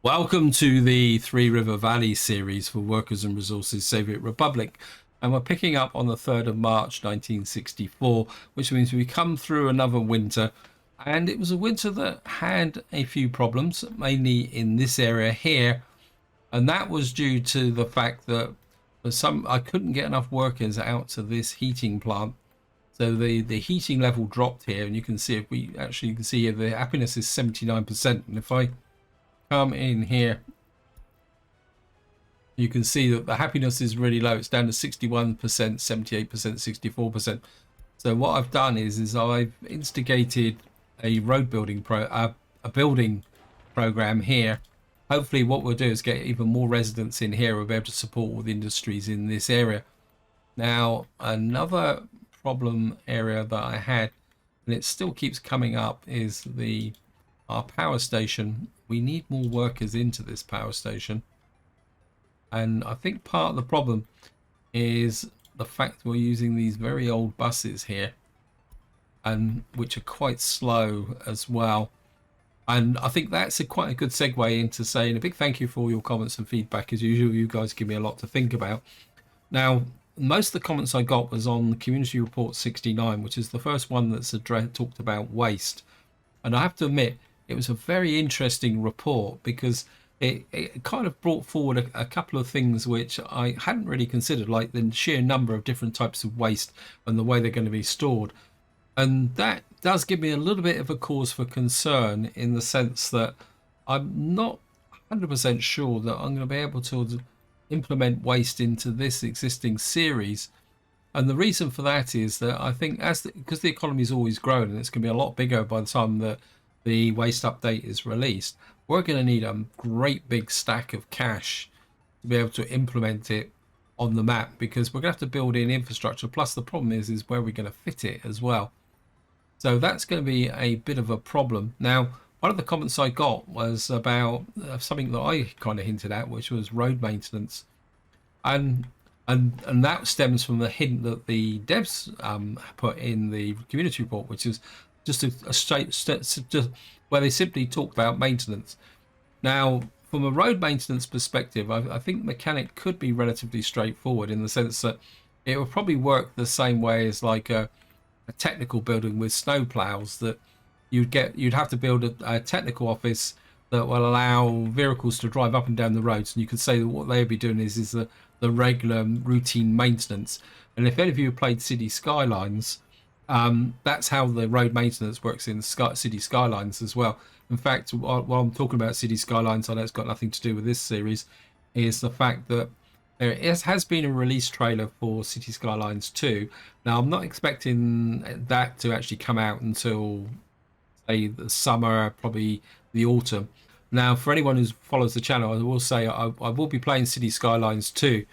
Welcome to the Three River Valley series for Workers and Resources Soviet Republic. And we're picking up on the 3rd of March 1964, which means we come through another winter. And it was a winter that had a few problems, mainly in this area here. And that was due to the fact that I couldn't get enough workers out to this heating plant. So the heating level dropped here, and you can see, if we actually, you can see here the happiness is 79%. And if I come in here, you can see that the happiness is really low. It's down to 61%, 78%, 64%. So what I've done is I've instigated a road building a building program here. Hopefully what we'll do is get even more residents in here. We'll be able to support all the industries in this area. Now, another problem area that I had, and it still keeps coming up, is our power station. We need more workers into this power station. And I think part of the problem is the fact we're using these very old buses here, and which are quite slow as well. And I think that's quite a good segue into saying a big thank you for all your comments and feedback. As usual, you guys give me a lot to think about. Now, most of the comments I got was on Community Report 69, which is the first one that's talked about waste. And I have to admit, it was a very interesting report because it kind of brought forward a couple of things which I hadn't really considered, like the sheer number of different types of waste and the way they're going to be stored. And that does give me a little bit of a cause for concern, in the sense that I'm not 100% sure that I'm going to be able to implement waste into this existing series. And the reason for that is that I think because the economy is always growing, and it's going to be a lot bigger by the time that the waste update is released, we're going to need a great big stack of cash to be able to implement it on the map, because we're going to have to build in infrastructure. Plus the problem is where we're going to fit it as well. So that's going to be a bit of a problem. Now, one of the comments I got was about something that I kind of hinted at, which was road maintenance. And that stems from the hint that the devs put in the community report, which is just a straight where they simply talk about maintenance. Now, from a road maintenance perspective, I think mechanic could be relatively straightforward, in the sense that it will probably work the same way as like a technical building with snow plows, that you'd have to build a technical office that will allow vehicles to drive up and down the roads. And you could say that what they'd be doing is the regular routine maintenance. And if any of you have played City Skylines, that's how the road maintenance works in City Skylines as well. In fact, while I'm talking about City Skylines, I know it's got nothing to do with this series, is the fact that there has been a release trailer for City Skylines 2. Now, I'm not expecting that to actually come out until, say, the summer, probably the autumn. Now, for anyone who follows the channel, I will say I will be playing City Skylines 2,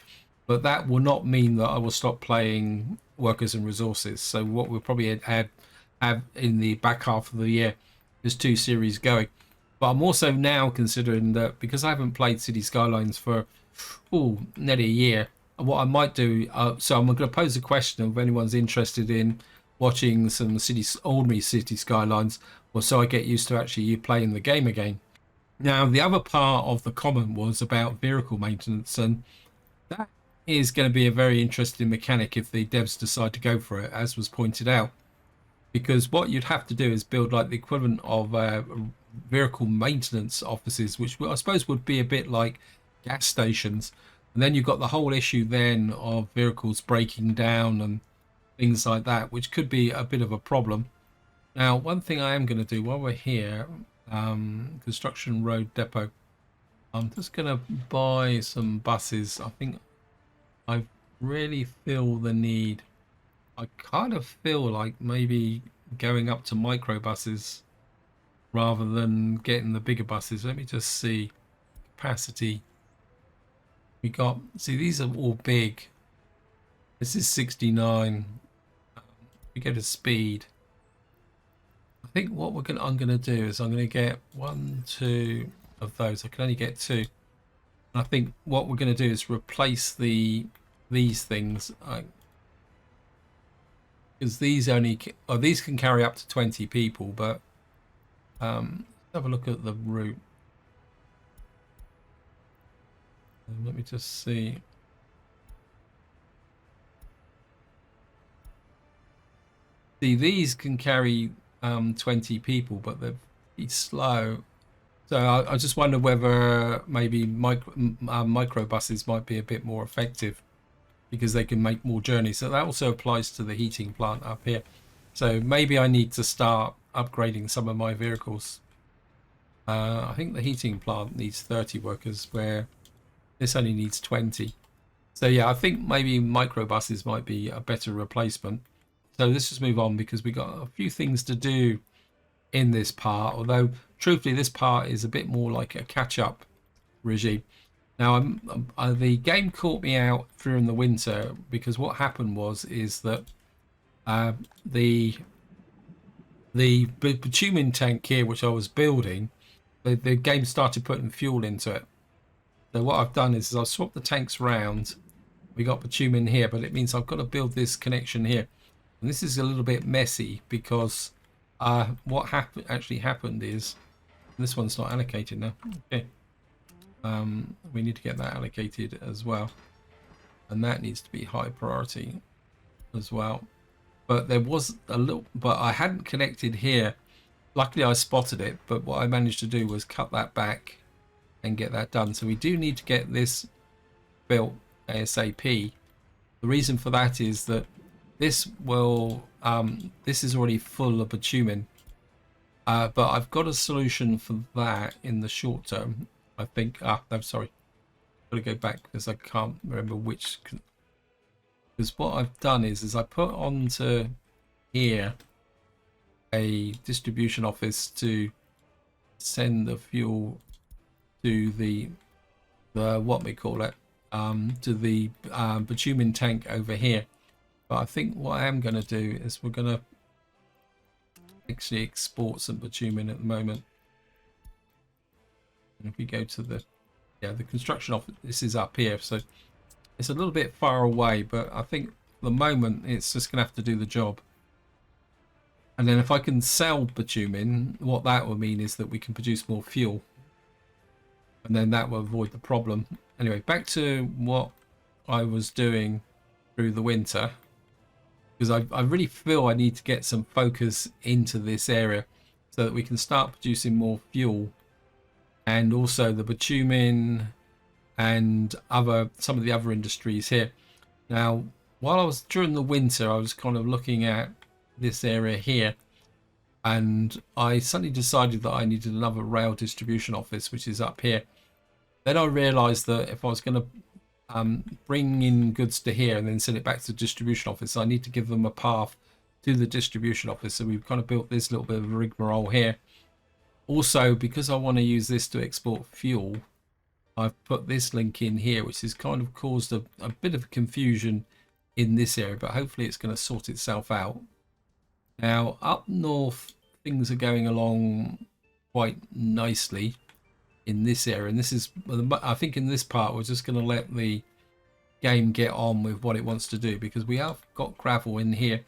but that will not mean that I will stop playing Workers and Resources. So what we'll probably have in the back half of the year is two series going. But I'm also now considering that, because I haven't played City Skylines for nearly a year, what I might do, so I'm going to pose a question if anyone's interested in watching some ordinary City Skylines, or so I get used to actually playing the game again. Now, the other part of the comment was about vehicle maintenance, and that is going to be a very interesting mechanic if the devs decide to go for it, as was pointed out. Because what you'd have to do is build like the equivalent of vehicle maintenance offices, which I suppose would be a bit like gas stations. And then you've got the whole issue then of vehicles breaking down and things like that, which could be a bit of a problem. Now, one thing I am going to do while we're here, construction road depot, I'm just going to buy some buses. I think I really feel the need. I kind of feel like maybe going up to micro buses rather than getting the bigger buses. Let me just see capacity. We got, see, these are all big. This is 69. We go to speed. I think what I'm gonna do is I'm gonna get 1, 2 of those. I can only get 2. And I think what we're gonna do is replace these things. Because these these can carry up to 20 people, but let's have a look at the route. Let me just see. See, these can carry 20 people, but they're pretty slow. So I just wonder whether maybe micro buses might be a bit more effective because they can make more journeys. So that also applies to the heating plant up here. So maybe I need to start upgrading some of my vehicles. I think the heating plant needs 30 workers where this only needs 20. So yeah, I think maybe microbuses might be a better replacement. So let's just move on because we got a few things to do in this part. Although truthfully, this part is a bit more like a catch-up regime. Now, the game caught me out during the winter because what happened is that uh, the bitumen tank here, which I was building, the game started putting fuel into it. So what I've done is I've swapped the tanks round. We got bitumen here, but it means I've got to build this connection here. And this is a little bit messy because what actually happened is this one's not allocated now. Okay. We need to get that allocated as well. And that needs to be high priority as well. But there was a little, but I hadn't connected here. Luckily I spotted it, but what I managed to do was cut that back and get that done. So we do need to get this built ASAP. The reason for that is that this will, this is already full of bitumen. But I've got a solution for that in the short term. I think, I'm sorry. I've got to go back because I can't remember which. Because what I've done is I put onto here a distribution office to send the fuel to the what we call it, to the bitumen tank over here. But I think what I am going to do is we're going to actually export some bitumen at the moment. And if we go to the construction office, this is up here, so it's a little bit far away, but I think for the moment it's just gonna have to do the job. And then if I can sell bitumen, what that will mean is that we can produce more fuel, and then that will avoid the problem. Anyway, back to what I was doing through the winter, because I really feel I need to get some focus into this area so that we can start producing more fuel, and also the bitumen and some of the other industries here. Now, while I was during the winter, I was kind of looking at this area here, and I suddenly decided that I needed another rail distribution office, which is up here. Then I realized that if I was going to bring in goods to here and then send it back to the distribution office, I need to give them a path to the distribution office. So we've kind of built this little bit of a rigmarole here. Also, because I want to use this to export fuel, I've put this link in here, which has kind of caused a bit of confusion in this area, but hopefully it's going to sort itself out. Now, up north, things are going along quite nicely in this area, and this is, I think in this part, we're just going to let the game get on with what it wants to do, because we have got gravel in here.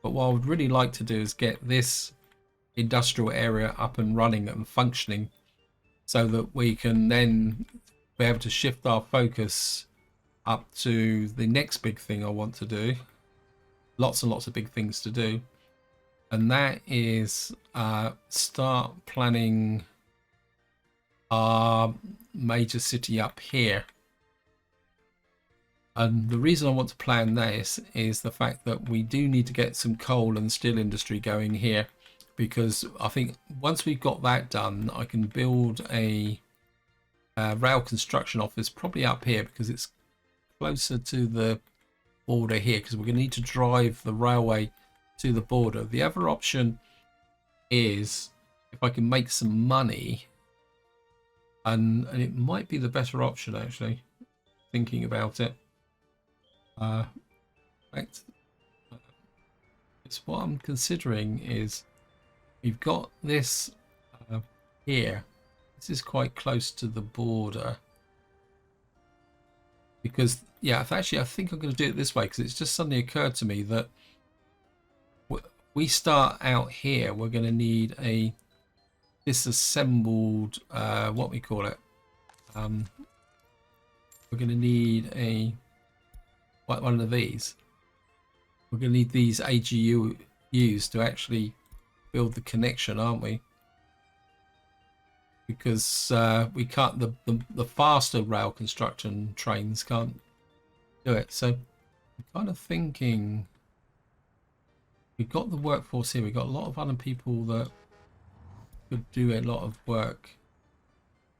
But what I would really like to do is get this industrial area up and running and functioning, so that we can then be able to shift our focus up to the next big thing I want to do. Lots and lots of big things to do, and that is start planning our major city up here. And the reason I want to plan this is the fact that we do need to get some coal and steel industry going here, because I think once we've got that done, I can build a rail construction office probably up here, because it's closer to the border here, because we're going to need to drive the railway to the border. The other option is if I can make some money, and it might be the better option actually, thinking about it. It's what I'm considering is we've got this here. This is quite close to the border, because I think I'm going to do it this way, because it's just suddenly occurred to me that we start out here, we're going to need a disassembled what we call it, we're we're going to need one of these. We're going to need these AGUs to actually build the connection, aren't we? Because we can't, the faster rail construction trains can't do it. So I'm kind of thinking we've got the workforce here. We've got a lot of other people that could do a lot of work.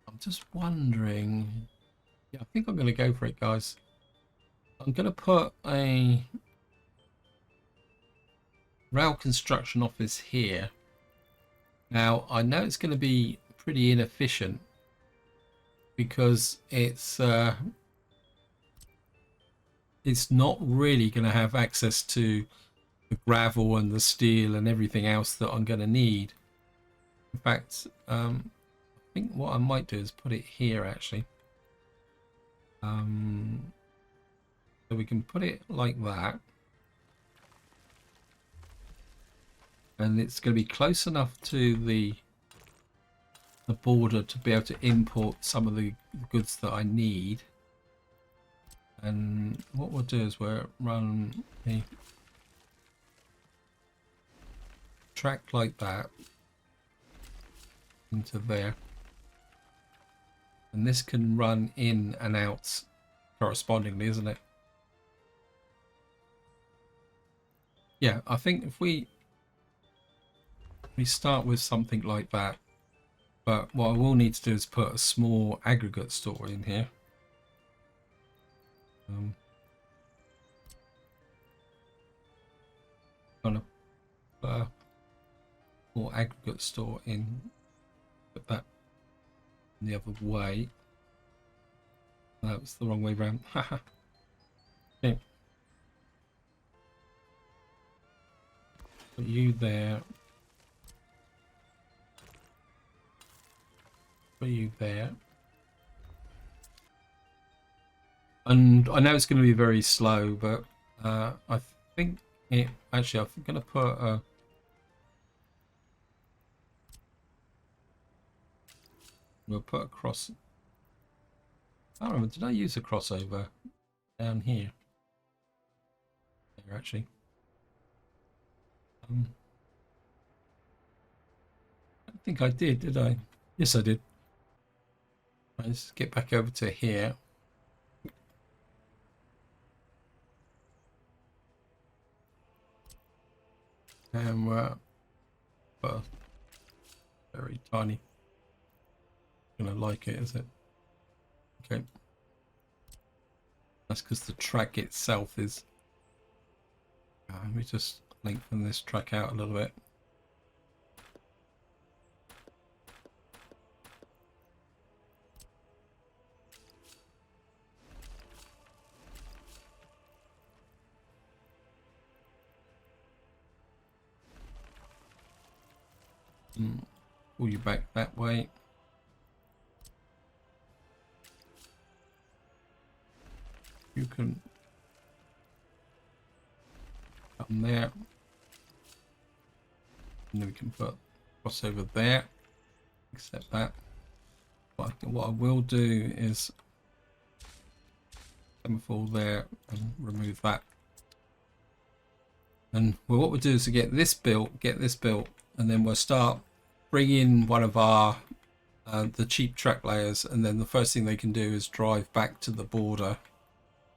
I'm just wondering. Yeah, I think I'm going to go for it, guys. I'm going to put a rail construction office here. Now, I know it's going to be pretty inefficient because it's not really going to have access to the gravel and the steel and everything else that I'm going to need. In fact, I think what I might do is put it here actually. So we can put it like that. And it's going to be close enough to the border to be able to import some of the goods that I need. And what we'll do is we'll run a track like that into there. And this can run in and out correspondingly, isn't it? Yeah, I think if we start with something like that, but what I will need to do is put a small aggregate store in here. Kind of put a small aggregate store in, put that the other way. That was the wrong way round. Okay. Put you there. Put you there. And I know it's going to be very slow, but I think it actually I'm going to put a we'll put a cross. I don't remember, did I use a crossover down here? There actually. I don't think I did I? Yes, I did. Let's get back over to here. And we're very tiny. Gonna like it, is it? Okay. That's because the track itself is. Let me just lengthen this track out a little bit. Pull you back that way. You can come there. And then we can put crossover there. Accept that. What I will do is semaphore there and remove that. And well, what we'll do is to get this built, and then we'll start bringing one of our the cheap track layers, and then the first thing they can do is drive back to the border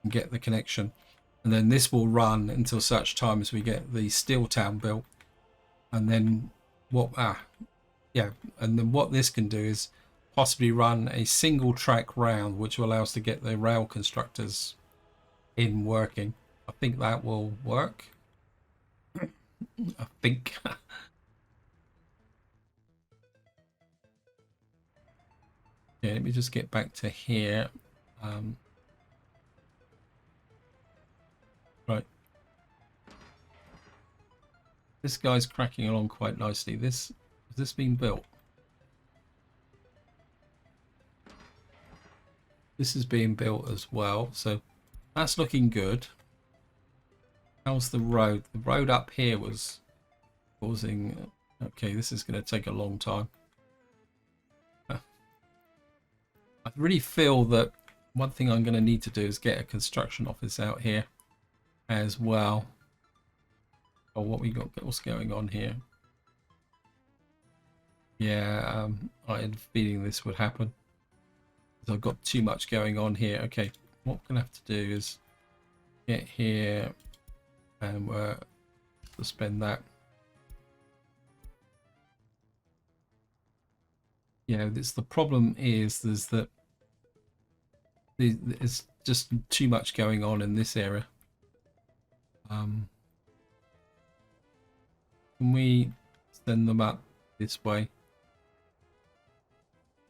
and get the connection, and then this will run until such time as we get the steel town built. And then what and then what this can do is possibly run a single track round, which will allow us to get the rail constructors in working. I think that will work. I think. Yeah, let me just get back to here. Right. This guy's cracking along quite nicely. Has this been built? This is being built as well, so that's looking good. How's the road? The road up here was causing. Okay, this is going to take a long time. I really feel that one thing I'm going to need to do is get a construction office out here as well. Or what we got, what's going on here? Yeah, I had a feeling this would happen. I've got too much going on here. Okay, what we're going to have to do is get here and suspend that. Yeah, this the problem is that there's just too much going on in this area. Can we send them up this way?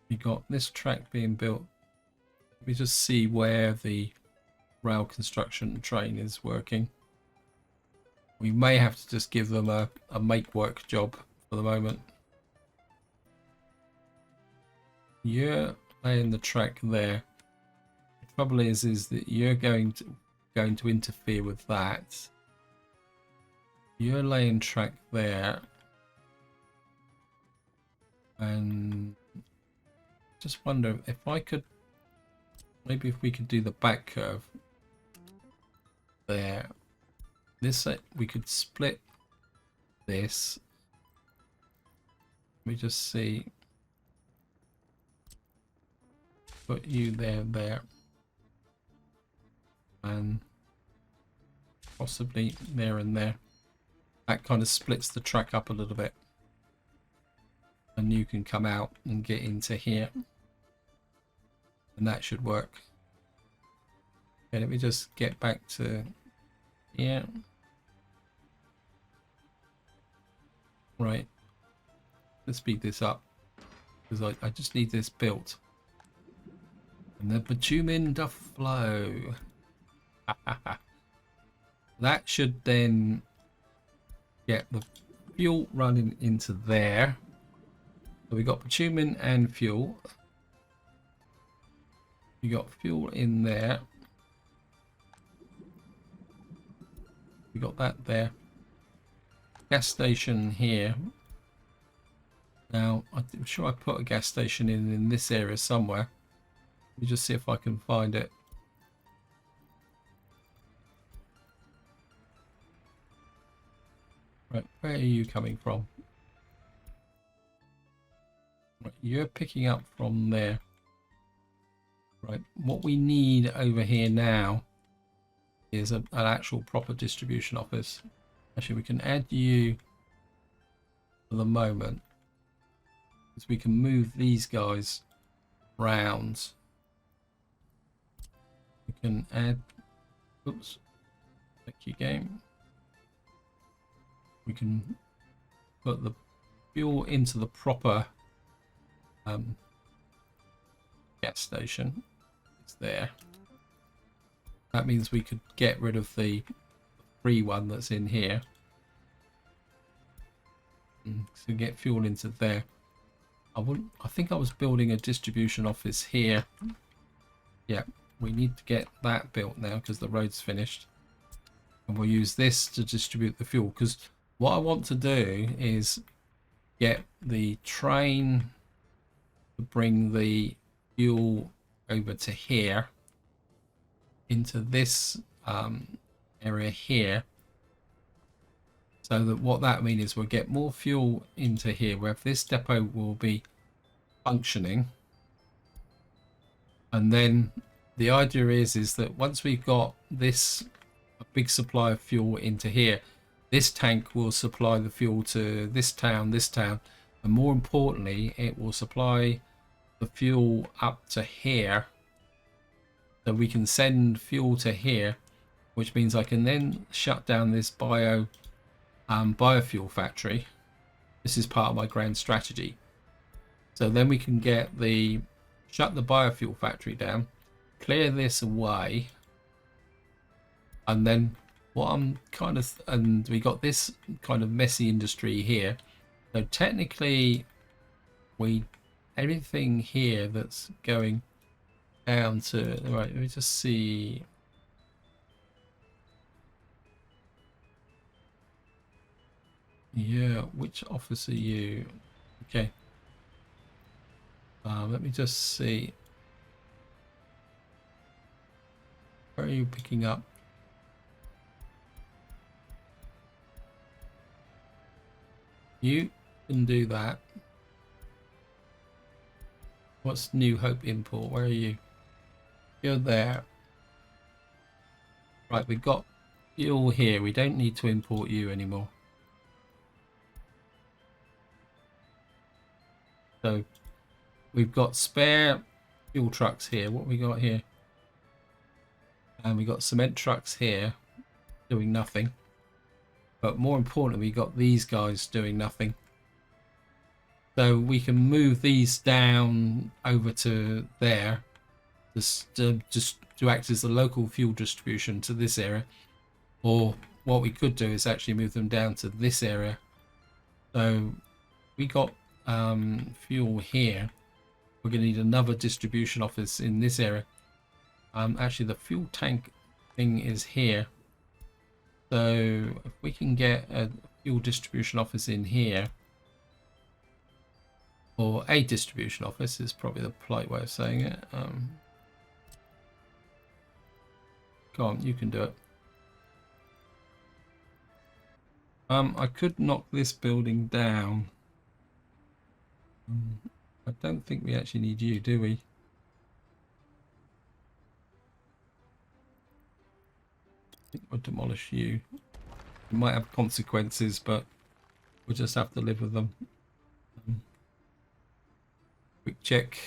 We got this track being built. Let me just see where the rail construction train is working. We may have to just give them a make work job for the moment. You're laying the track there. The trouble is that you're going to interfere with that. You're laying track there, and just wonder if I could, maybe if we could do the back curve there. This we could split this. Let me just see. Put you there, and possibly there and there. That kind of splits the track up a little bit, and you can come out and get into here, and that should work. Okay, let me just get back to here. Right, let's speed this up because I just need this built. And the bitumen doth flow. That should then get the fuel running into there. So we got bitumen and fuel. We got fuel in there. We got that there. Gas station here. Now I'm sure I put a gas station in this area somewhere. Let me just see if I can find it. Right, where are you coming from? Right, you're picking up from there. Right, what we need over here now is an actual proper distribution office. Actually, we can add you for the moment, because we can move these guys round. We can add, oops, thank you game. We can put the fuel into the proper gas station. It's there. That means we could get rid of the free one that's in here. So get fuel into there. I think I was building a distribution office here. Yeah, we need to get that built now because the road's finished. And we'll use this to distribute the fuel, because what I want to do is get the train to bring the fuel over to here, into this area here, so that what that means is we'll get more fuel into here, where this depot will be functioning. And then the idea is that once we've got this a big supply of fuel into here, this tank will supply the fuel to this town, and more importantly, it will supply the fuel up to here, so we can send fuel to here, which means I can then shut down this biofuel factory. This is part of my grand strategy. So then we can get shut the biofuel factory down, clear this away, and then what I'm and we got this kind of messy industry here. So technically, everything here that's going down to, right, let me just see. Yeah, which office are you? Okay. Let me just see. Where are you picking up? You can do that. What's New Hope import? Where are you? You're there. Right, we've got fuel here. We don't need to import you anymore. So we've got spare fuel trucks here. What we got here? And we got cement trucks here doing nothing. But more importantly, we got these guys doing nothing. So we can move these down over to there, just to act as the local fuel distribution to this area. Or what we could do is actually move them down to this area. So we got fuel here. We're going to need another distribution office in this area. Actually, the fuel tank thing is here. So if we can get a fuel distribution office in here, or a distribution office is probably the polite way of saying it. Go on, you can do it. I could knock this building down. I don't think we actually need you, do we? I think we'll demolish you. It might have consequences, but we'll just have to live with them. Quick check.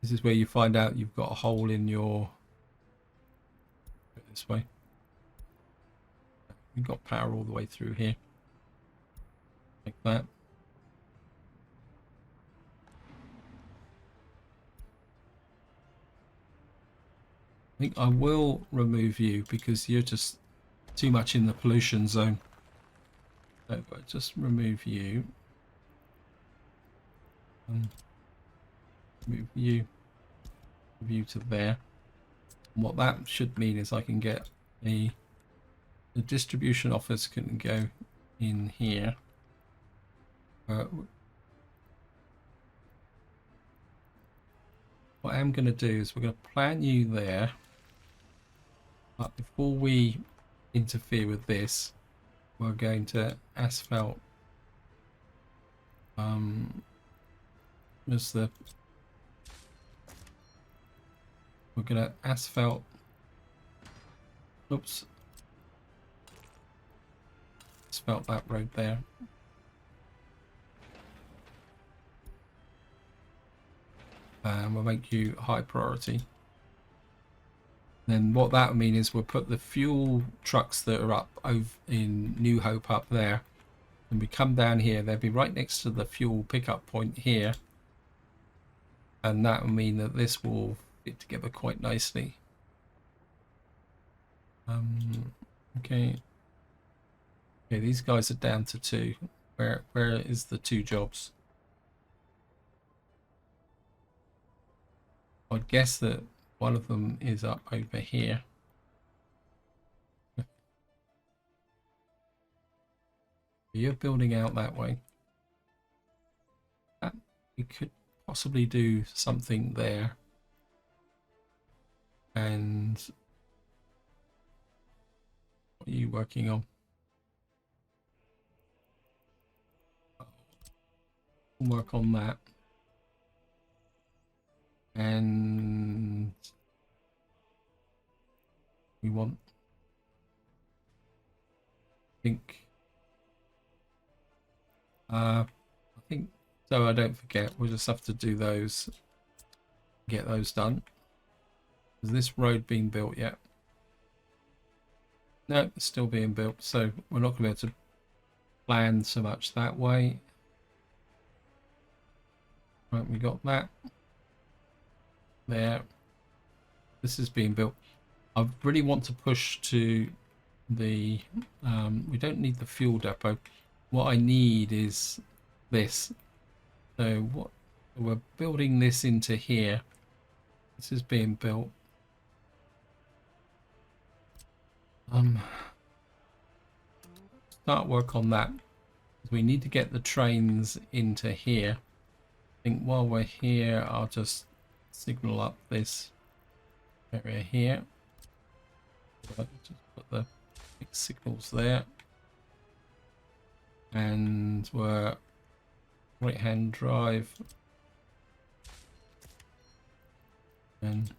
This is where you find out you've got a hole in your... This way. We've got power all the way through here. Like that. I think I will remove you because you're just too much in the pollution zone. So I'll just remove you. Move you to there. And what that should mean is I can get the distribution office can go in here. What I'm going to do is we're going to plan you there. But before we interfere with this, we're going to asphalt. We're going to asphalt. Oops. Asphalt that road there. And we'll make you high priority. Then what that will mean is we'll put the fuel trucks that are up over in New Hope up there. And we come down here, they'll be right next to the fuel pickup point here. And that will mean that this will fit together quite nicely. Okay. Okay, these guys are down to 2. Where is the 2 jobs? I'd guess that one of them is up over here. You're building out that way. We could possibly do something there. And what are you working on? Work on that. And we want, I think so. I don't forget, we'll just have to do those, get those done. Is this road being built yet? No, it's still being built, so we're not going to be able to plan so much that way. Right, we got that there. This is being built. I really want to push to the we don't need the fuel depot. What I need is this. So what we're building this into here. This is being built. Start work on that. We need to get the trains into here. I think while we're here, I'll just signal up this. area here. Just put the big signals there. And we're right-hand drive. And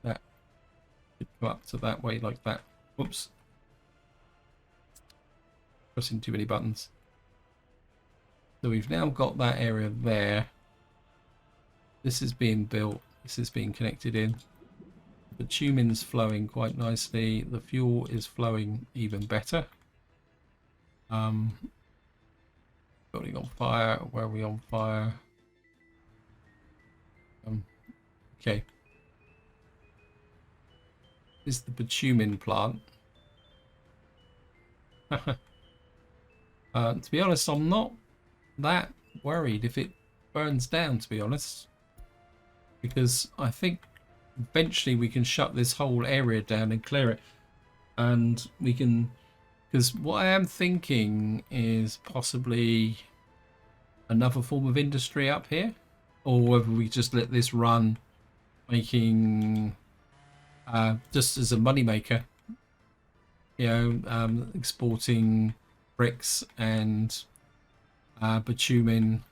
that should go up to that way like that. Whoops. Pressing too many buttons. So we've now got that area there. This is being built. This is being connected in. The bitumen's flowing quite nicely. The fuel is flowing even better. Building on fire. Where are we on fire? Okay. This is the bitumen plant. To be honest, I'm not that worried if it burns down, to be honest, because I think eventually we can shut this whole area down and clear it, and we can, because what I am thinking is possibly another form of industry up here, or whether we just let this run, making just as a money maker, you know, exporting bricks and bitumen,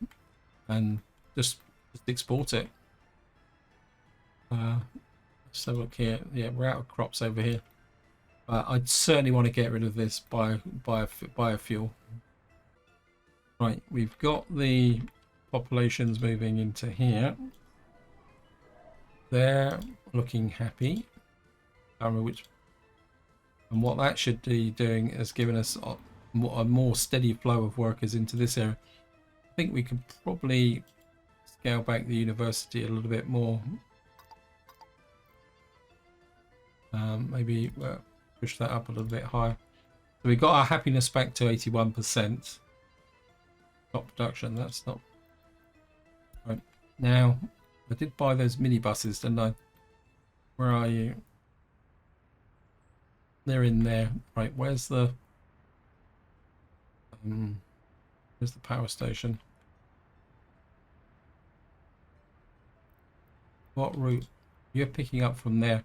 and just export it. Let's have a look here. Yeah, we're out of crops over here. I'd certainly want to get rid of this biofuel. Right, we've got the populations moving into here. They're looking happy. I don't know which. And what that should be doing is giving us a more steady flow of workers into this area. I think we could probably scale back the university a little bit more. Maybe push that up a little bit higher. So we got our happiness back to 81%. Top production, that's not right. Now, I did buy those minibuses, didn't I? Where are you? They're in there. Right, where's the power station? What route? You're picking up from there.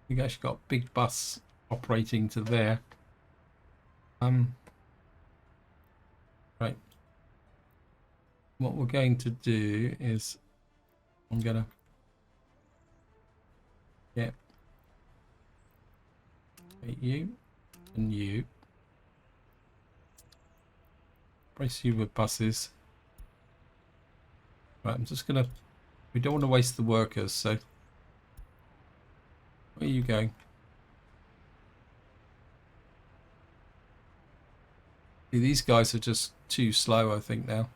We've actually got a big bus operating to there. Right. What we're going to do is I'm gonna get you and you. Brace you with buses. Right, I'm just gonna, we don't want to waste the workers, so where are you going? See, these guys are just too slow, I think, now.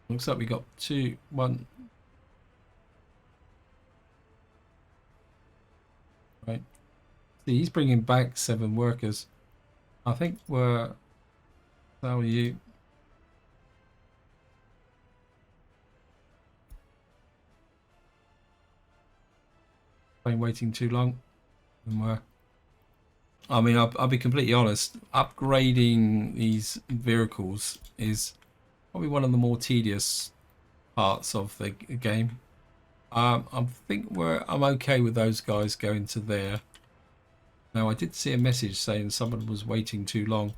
Looks like we got 2, 1. Right. See, he's bringing back 7 workers. I think we're... How are you? Been waiting too long. And we're... I mean, I'll be completely honest. Upgrading these vehicles is probably one of the more tedious parts of the game. I think I'm okay with those guys going to there. Now, I did see a message saying someone was waiting too long.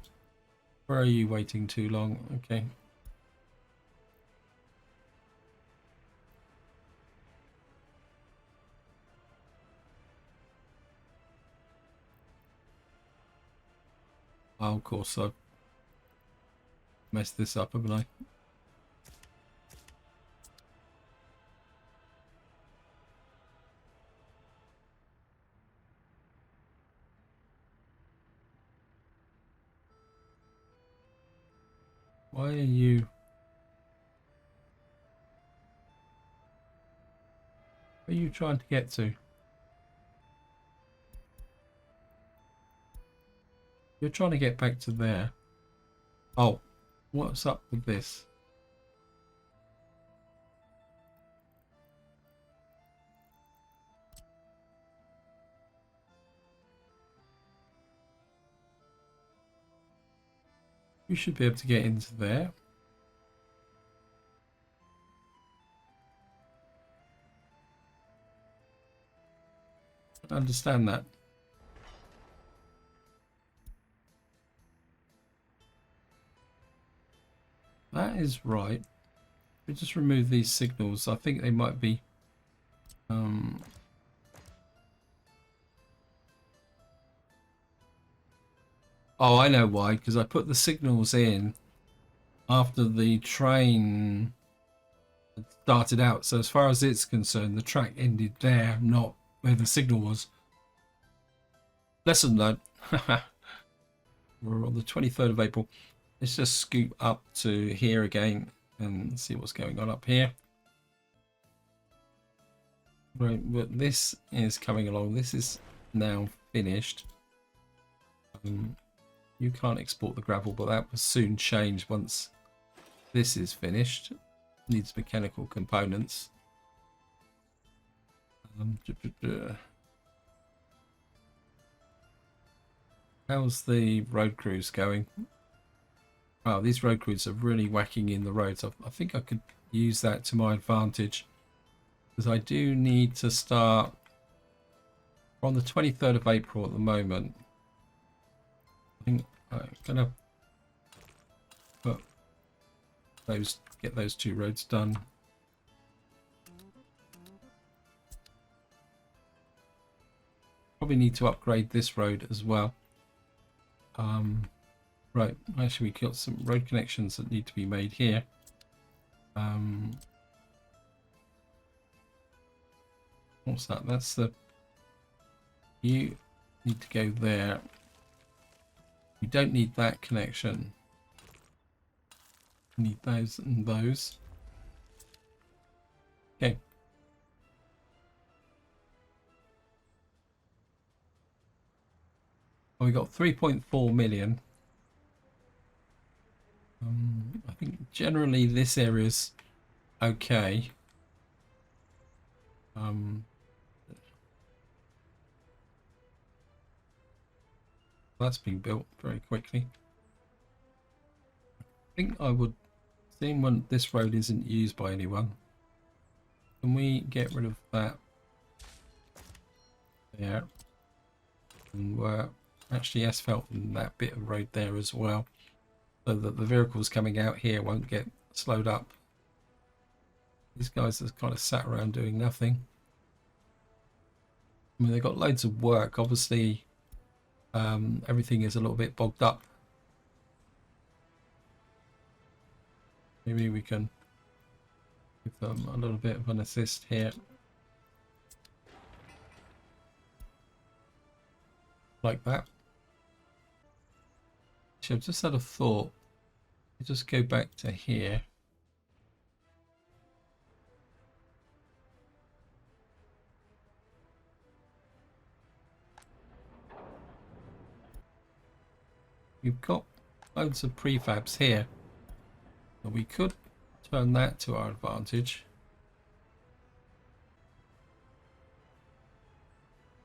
Where are you waiting too long? Okay. Oh, of course, I've messed this up, haven't I? Why are you... Where are you trying to get to? You're trying to get back to there. Oh, what's up with this? We should be able to get into there. I understand that. That is right. We just remove these signals. I think they might be oh, I know why, because I put the signals in after the train had started out. So as far as it's concerned, the track ended there, not where the signal was. Lesson learned. We're on the 23rd of April. Let's just scoop up to here again and see what's going on up here. Right, but this is coming along. This is now finished. You can't export the gravel, but that will soon change once this is finished. Needs mechanical components. How's the road crews going? Wow, these road crews are really whacking in the roads. I think I could use that to my advantage, because I do need to start on the 23rd of April at the moment. I think I'm gonna put those, get those two roads done. Probably need to upgrade this road as well. Right, actually we got some road connections that need to be made here. What's that? That's the... You need to go there. We don't need that connection. We need those and those. Okay. Well, we got 3.4 million. I think generally this area's okay. That's being built very quickly. I think I would, seeing when this road isn't used by anyone, can we get rid of that there? And we're actually asphalting that bit of road there as well, so that the vehicles coming out here won't get slowed up. These guys are kind of sat around doing nothing. I mean, they've got loads of work. Obviously, everything is a little bit bogged up. Maybe we can give them a little bit of an assist here. Like that. Actually, I've just had a thought. Just go back to here. We've got loads of prefabs here, but we could turn that to our advantage.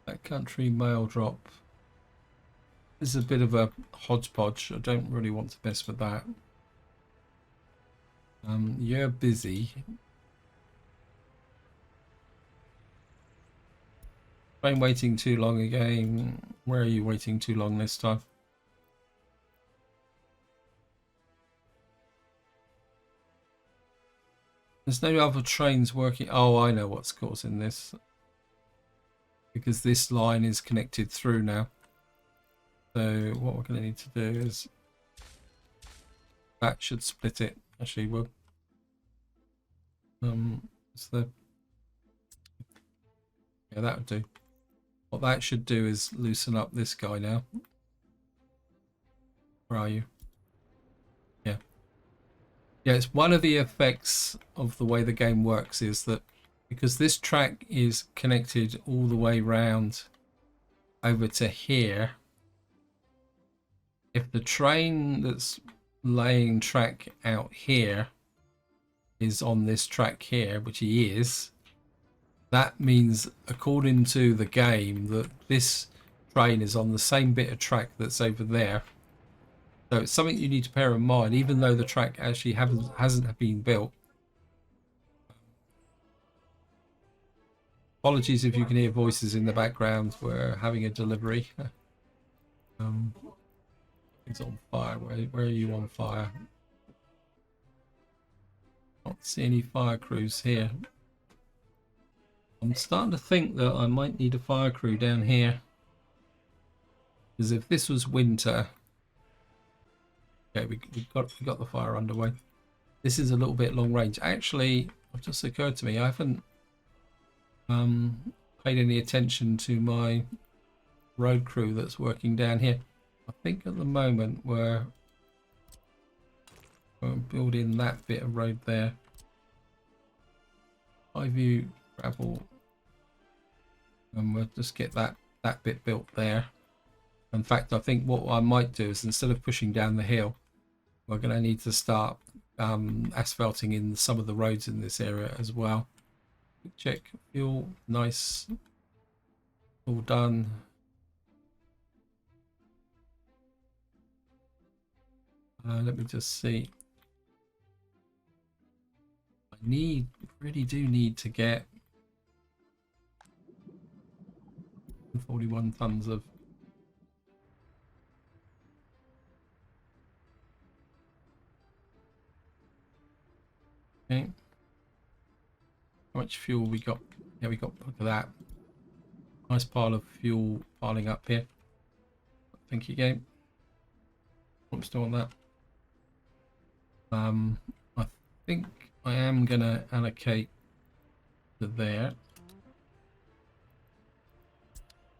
That country mail drop is a bit of a hodgepodge. I don't really want to mess with that. You're busy. Train waiting too long again. Where are you waiting too long this time? There's no other trains working. Oh, I know what's causing this. Because this line is connected through now. So what we're going to need to do is... that should split it. Actually, we'll... it's the... yeah, that would do. What that should do is loosen up this guy now. Where are you? Yeah. Yeah, it's one of the effects of the way the game works is that because this track is connected all the way round over to here, if the train that's laying track out here is on this track here, which he is, that means according to the game that this train is on the same bit of track that's over there. So it's something you need to bear in mind, even though the track actually hasn't been built. Apologies if you can hear voices in the background. We're having a delivery. It's on fire. Where are you on fire? Not see any fire crews here. I'm starting to think that I might need a fire crew down here. Because if this was winter... Okay, we got the fire underway. This is a little bit long range. Actually, it just occurred to me, I haven't paid any attention to my road crew that's working down here. I think at the moment we're building that bit of road there. High view gravel, and we'll just get that bit built there. In fact, I think what I might do is, instead of pushing down the hill, we're going to need to start asphalting in some of the roads in this area as well. Check fuel, nice, all done. Let me just see. I really do need to get 41 tons of okay. How much fuel we got? Yeah, we got, look at that. Nice pile of fuel piling up here. Thank you, game. I'm still on that. I think I am gonna allocate to there.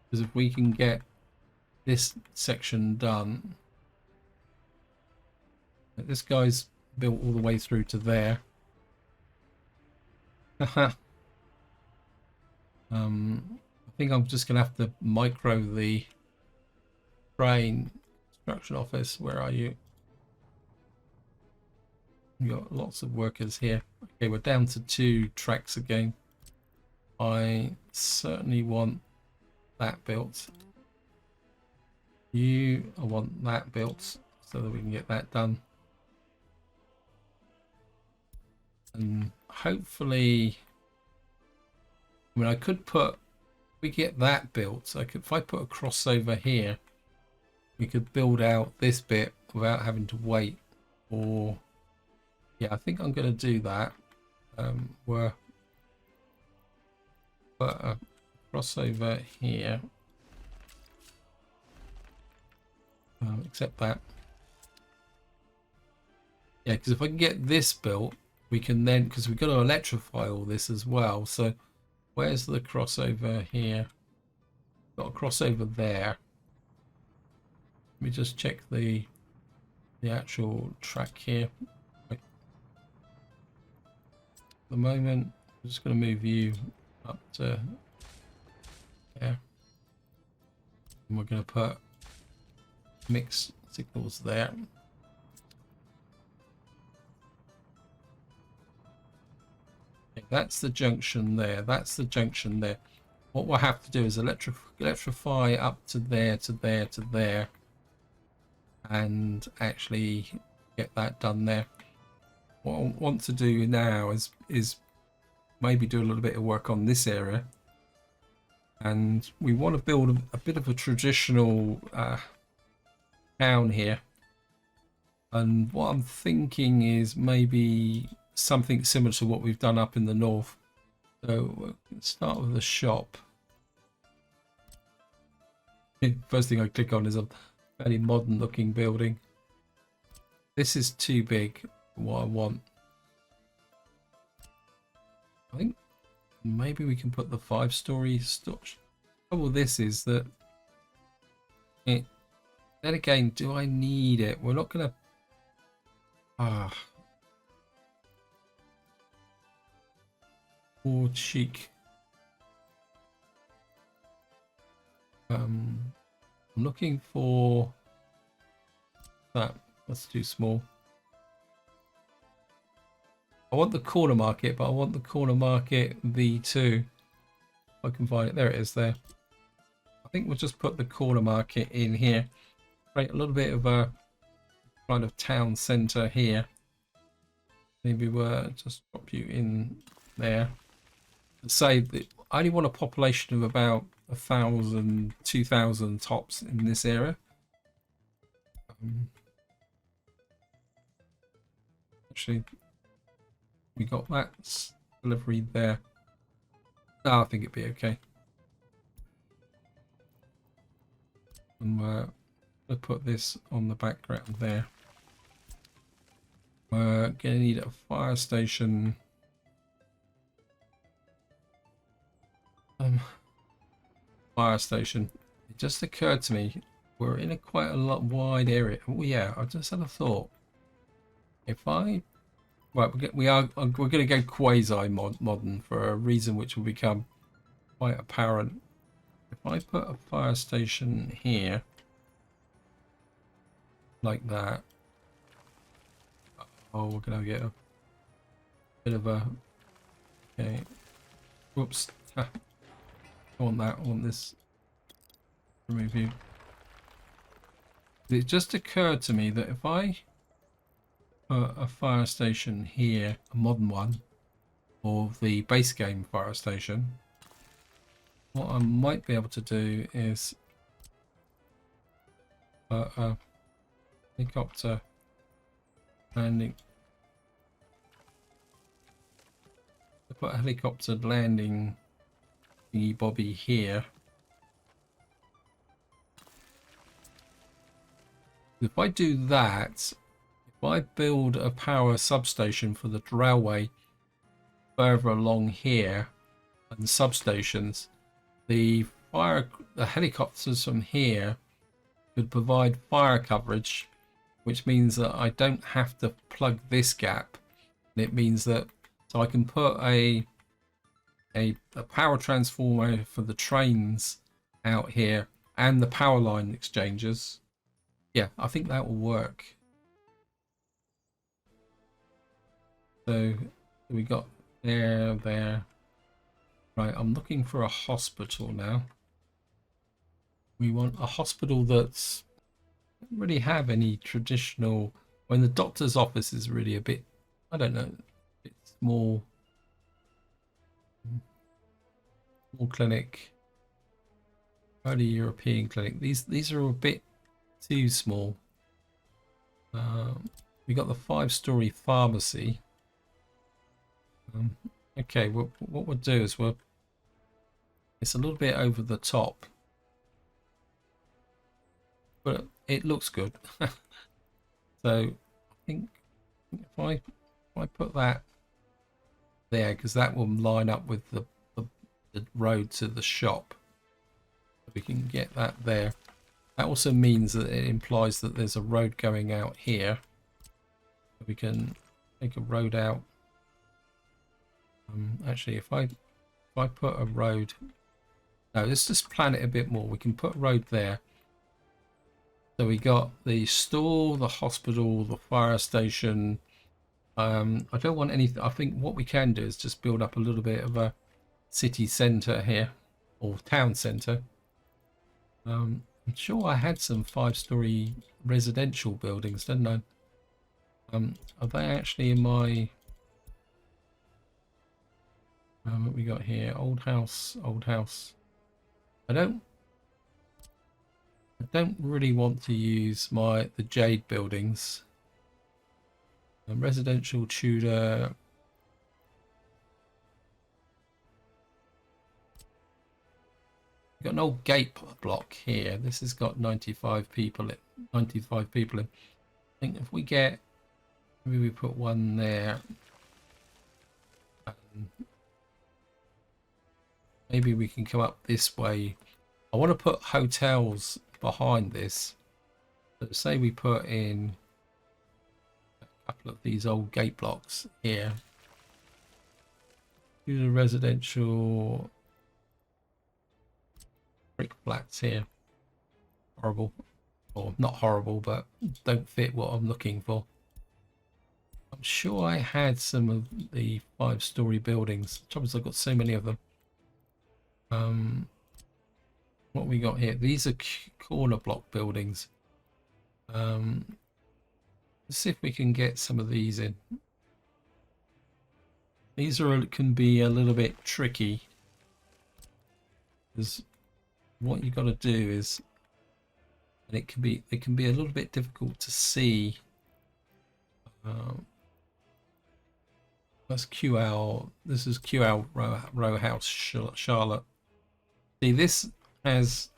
Because if we can get this section done, this guy's built all the way through to there. I think I'm just gonna have to micro the train construction office. Where are you? We've got lots of workers here. Okay, we're down to 2 tracks again. I certainly want that built. I want that built so that we can get that done. And hopefully, I mean, I could put, we get that built. So if I put a crossover here, we could build out this bit without having to wait. Or, yeah, I think I'm going to do that. We're put a crossover here. Except that. Yeah, because if I can get this built, we can then, because we've got to electrify all this as well. So where's the crossover here? Got a crossover there. Let me just check the actual track here. At the moment, I'm just going to move you up to there. And we're going to put mixed signals there. Okay, that's the junction there. That's the junction there. What we'll have to do is electrify up to there, to there, to there, and actually get that done there. What I want to do now is maybe do a little bit of work on this area, and we want to build a bit of a traditional town here. And what I'm thinking is maybe something similar to what we've done up in the north. So we'll start with the shop. First thing I click on is a fairly modern looking building. This is too big for what I want. I think maybe we can put the 5-story store. Trouble with this is that then again, do I need it? We're not gonna or chic. I'm looking for that. Let's do small. I want the corner market, but I want the corner market V2. If I can find it. There it is there. I think we'll just put the corner market in here. Create a little bit of a kind of town centre here. Maybe we'll just drop you in there. Say that I only want a population of about 1,000, 2,000 tops in this area. Actually, we got that delivery there. No, I think it'd be okay. And we'll put this on the background there. We're gonna need a fire station. Fire station. It just occurred to me we're in a quite a lot wide area. Oh yeah, I just had a thought. If I right, we're going to go quasi modern for a reason which will become quite apparent. If I put a fire station here, like that, oh, we're going to get a bit of a, okay, whoops, I want that, I want this, remove you. It just occurred to me that if I put a fire station here, a modern one, or the base game fire station, what I might be able to do is a helicopter landing. I put a helicopter landing thingy bobby here. If I do that, if I build a power substation for the railway further along here and substations, the helicopters from here could provide fire coverage, which means that I don't have to plug this gap. And it means that so I can put a power transformer for the trains out here and the power line exchanges. Yeah, I think that will work. So we got there. Right, I'm looking for a hospital now. We want a hospital that's doesn't really have any traditional. When the doctor's office is really a bit, I don't know, it's more clinic, early European clinic. These are a bit too small. We got the 5-story pharmacy. Okay, what we'll do is it's a little bit over the top, but it looks good. So I think if I put that there, because that will line up with the road to the shop, we can get that there. That also means that it implies that there's a road going out here. We can take a road out. Actually, if I put a road, no, let's just plan it a bit more. We can put a road there. So we got the store, the hospital, the fire station. I don't want anything. I think what we can do is just build up a little bit of a city centre here, or town centre. I'm sure I had some 5-story residential buildings, didn't I? Are they actually in my? What we got here? Old house, old house. I don't really want to use the Jade buildings. Residential Tudor. We've got an old gate block here. This has got 95 people. 95 people in. I think if we get, maybe we put one there. Maybe we can come up this way. I want to put hotels behind this. So say we put in a couple of these old gate blocks here. Do the residential brick flats here. Horrible. Or not horrible, but don't fit what I'm looking for. I'm sure I had some of the 5-story buildings. The trouble is I've got so many of them. What we got here? These are corner block buildings. Let's see if we can get some of these in. These can be a little bit tricky, because what you got to do is, and it can be a little bit difficult to see. That's QL. This is QL row house Charlotte. See, this has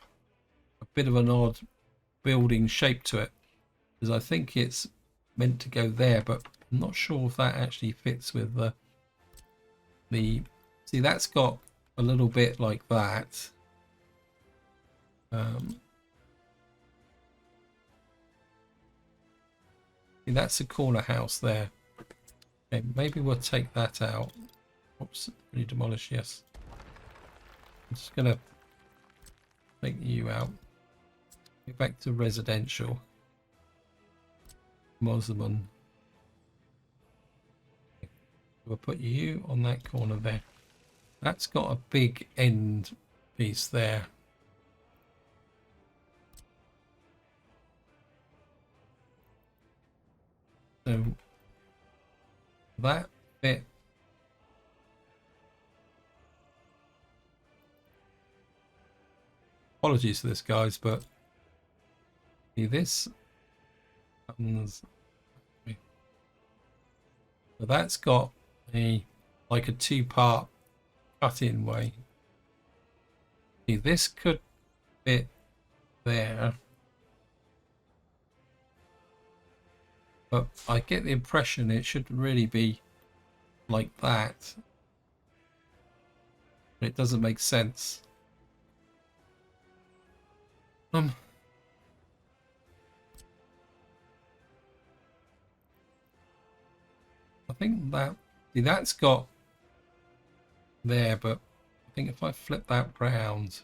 a bit of an odd building shape to it, because I think it's meant to go there, but I'm not sure if that actually fits with the see, that's got a little bit like that. See, that's a corner house there. Okay, maybe we'll take that out. Oops, really demolish, yes. I'm just gonna take you out. Get back to residential. Mosman. We'll put you on that corner there. That's got a big end piece there. So that bit. Apologies for this, guys, but see this. So that's got like a two-part cut-in way. See, this could fit there, but I get the impression it should really be like that. But it doesn't make sense. I think that, see, that's got there, but I think if I flip that round,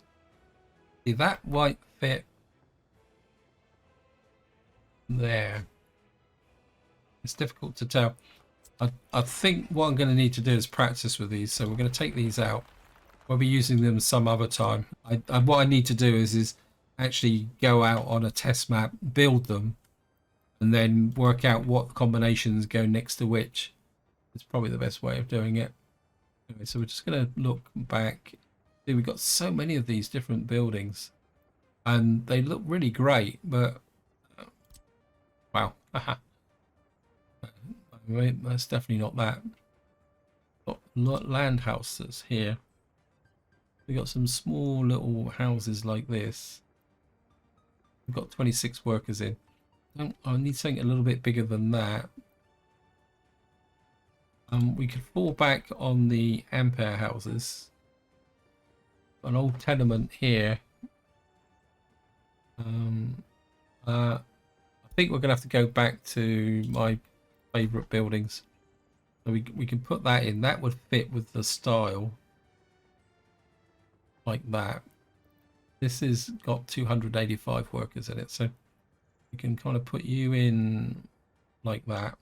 see, that might fit there. It's difficult to tell. I think what I'm going to need to do is practice with these, so we're going to take these out. We'll be using them some other time. What I need to do is actually go out on a test map, build them, and then work out what combinations go next to which. It's probably the best way of doing it. Anyway, so we're just going to look back. See, we've got so many of these different buildings, and they look really great, but wow. That's definitely not that. Got land houses here. We got some small little houses like this. We've got 26 workers in. I need something a little bit bigger than that. We could fall back on the Ampere houses. An old tenement here. I think we're gonna have to go back to my favorite buildings. So we can put that in. That would fit with the style. Like that. This has got 285 workers in it, so you can kind of put you in like that.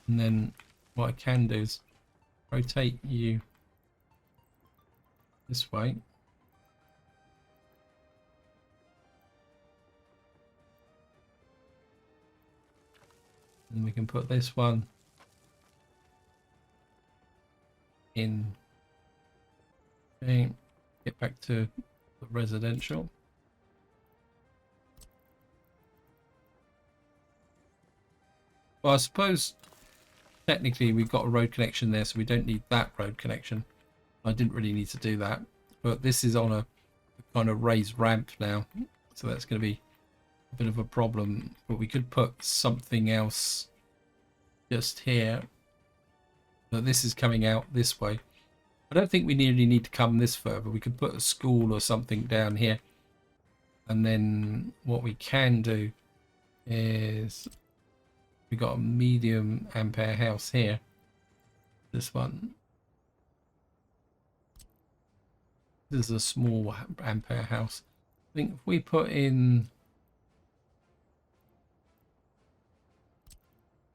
And then what I can do is rotate you this way. And we can put this one in. Okay, get back to the residential. Well, I suppose technically we've got a road connection there, so we don't need that road connection. I didn't really need to do that, but this is on a kind of raised ramp now, so that's going to be a bit of a problem. But we could put something else just here. But this is coming out this way. I don't think we really need to come this further. We could put a school or something down here. And then what we can do is we got a medium Ampere house here. This one. This is a small Ampere house. I think if we put in,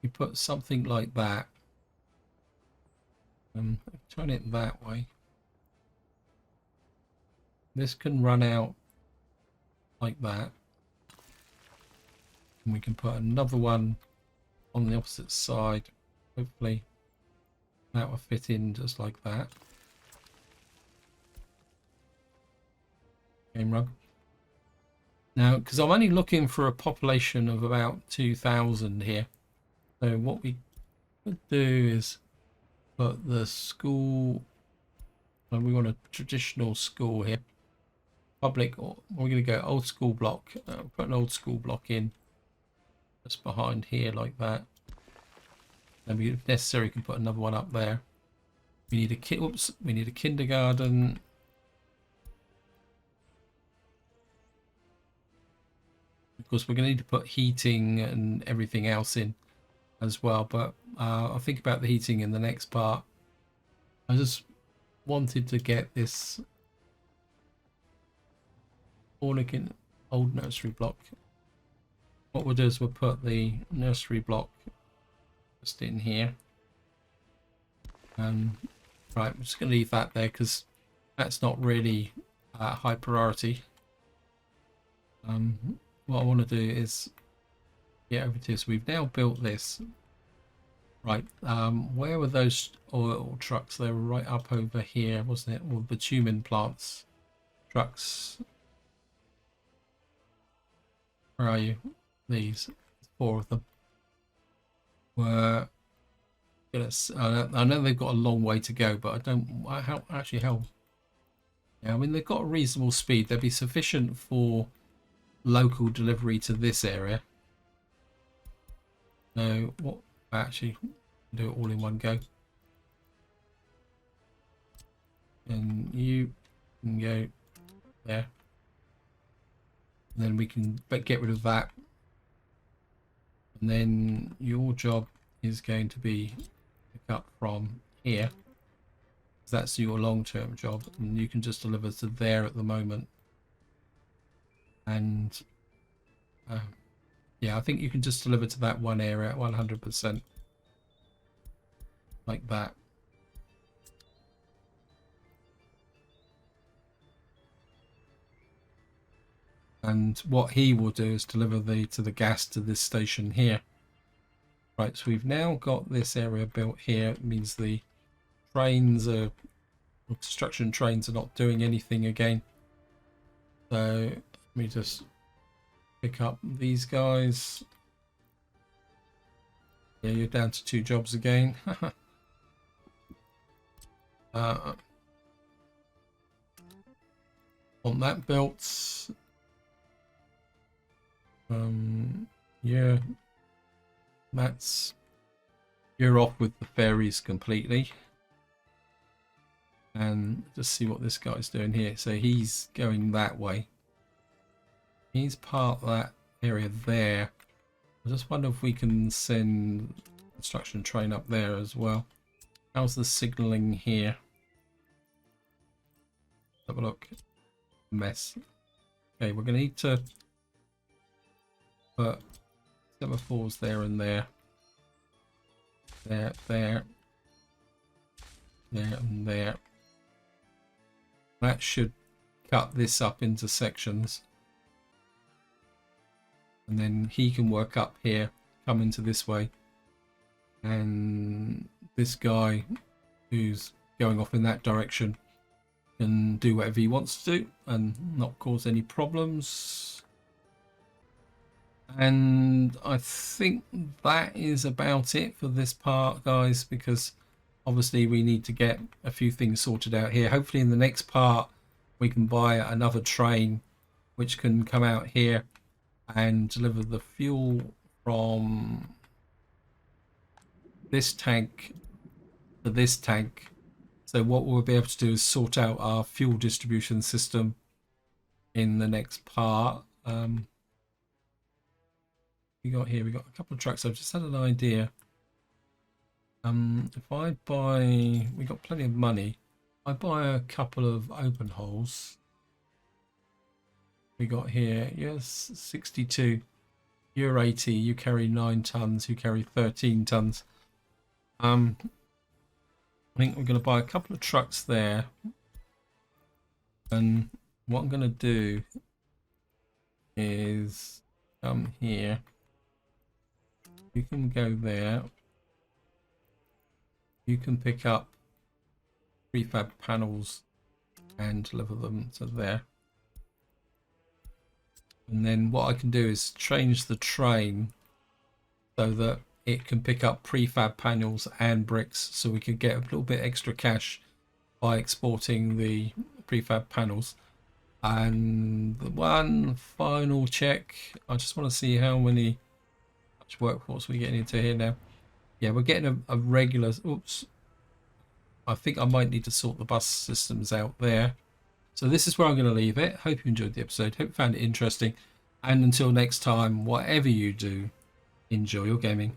we put something like that. Turn it that way. This can run out like that. And we can put another one on the opposite side. Hopefully that will fit in just like that. Game rug. Now, because I'm only looking for a population of about 2,000 here. So what we could do is put the school, and we want a traditional school here. Public, or we're going to go old school block. Put an old school block in just behind here like that. And we, if necessary, can put another one up there. We need a we need a kindergarten. Of course, we're going to need to put heating and everything else in as well. But I'll think about the heating in the next part. I just wanted to get this Ornikin old nursery block. What we'll do is we'll put the nursery block just in here. Right, I'm just going to leave that there because that's not really high priority. What I want to do is get over to, so we've now built this. Right, where were those oil trucks? They were right up over here, wasn't it? Or bitumen plants. Trucks. Where are you? These. 4 of them. Were. I know they've got a long way to go, but I don't. How actually how? Yeah, I mean they've got a reasonable speed. They'll be sufficient for local delivery to this area. So what? Actually, do it all in one go. And you can go there. And then we can get rid of that. And then your job is going to be pick up from here. That's your long-term job, and you can just deliver to there at the moment. And yeah, I think you can just deliver to that one area 100%, like that. And what he will do is deliver to the gas to this station here. Right, so we've now got this area built here. It means the trains are, construction trains are not doing anything again. So let me just pick up these guys. Yeah, you're down to 2 jobs again. Want that built. Yeah, you're off with the ferries completely. And just see what this guy's doing here. So he's going that way. He's part of that area there. I just wonder if we can send a construction train up there as well. How's the signalling here? Have a look. Mess. Okay, we're going to need to put semaphores there and there. There, there. There and there. That should cut this up into sections. And then he can work up here, come into this way. And this guy who's going off in that direction can do whatever he wants to do and not cause any problems. And I think that is about it for this part, guys, because obviously we need to get a few things sorted out here. Hopefully in the next part we can buy another train which can come out here and deliver the fuel from this tank to this tank. So what we'll be able to do is sort out our fuel distribution system in the next part. We got here, we got a couple of trucks. I've just had an idea. If I buy, we got plenty of money. I buy a couple of open holes. We got here, yes, 62. You're 80. You carry 9 tons. You carry 13 tons. I think we're going to buy a couple of trucks there. And what I'm going to do is come here. You can go there. You can pick up prefab panels and deliver them to there. And then what I can do is change the train so that it can pick up prefab panels and bricks, so we can get a little bit extra cash by exporting the prefab panels. And the one final check, I just want to see how much workforce we're getting into here now. Yeah, we're getting a regular, oops, I think I might need to sort the bus systems out there. So this is where I'm going to leave it. Hope you enjoyed the episode. Hope you found it interesting. And until next time, whatever you do, enjoy your gaming.